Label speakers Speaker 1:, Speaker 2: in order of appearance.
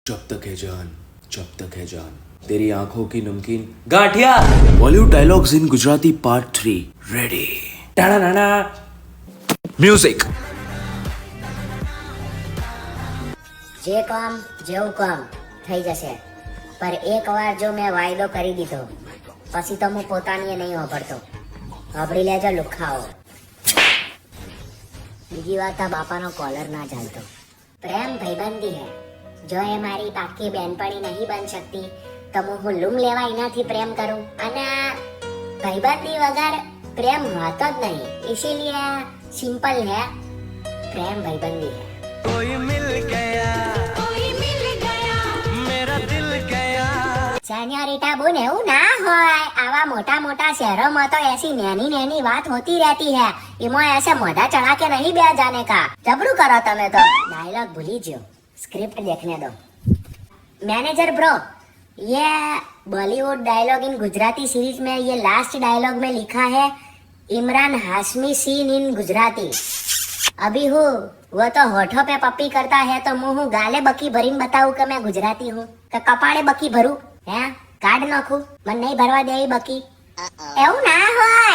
Speaker 1: जब तक है जान, जब तक है जान, तेरी आंखों की नमकीन gathiya. Bollywood dialogues in Gujarati part 3 ready. टाणाणाणा म्यूजिक।
Speaker 2: જે કામ જેવું કામ થઈ જશે, પર એકવાર જો મેં વાયદો કરી દીધો પછી તો હું પોતાની નહીં વાપરતો. વાપરી લેજો લુખાઓ. બીજી વાત, આ બાપાનો કોલર ના ચાલતો. પ્રેમ ભાઈબંધી હે. જો એ મારી પાકી બેનપણી નહીં બન શકતી તો હું લૂમ લેવા એનાથી પ્રેમ કરું, અને ભાઈબંધી વગર પ્રેમ હોતો જ નહીં. ઇસીલિए સિंपल है, प्रेम भाईबंदी है.
Speaker 3: कोई मिल गया मेरा दिल गया.
Speaker 2: સેન્યોરિટા બોન, એવું ના હોય. આવા મોટા મોટા શહેરોમાં તો ऐसी नैनी नैनी बात होती रहती है. इमो ऐसे मोढ़ा चढ़ा के नहीं बे जाने का. जबरू करो તમે તો. डायलॉग भूली जो, स्क्रिप्ट देखने दो. मैनेजर ब्रो, ये Bollywood dialogue in Gujarati series में ये लास्ट डायलॉग में लिखा है इमरान हाशमी सीन इन गुजराती. अभी हूँ वो तो होठों पे पप्पी करता है तो मुंह गाले बकी भरीन बताऊं कि मैं गुजराती हूँ કે કપાળે બકી ભરું? હે, કાર્ડ નાખું? મને નહીં ભરવા દે એ બકી. એવું ના હોય.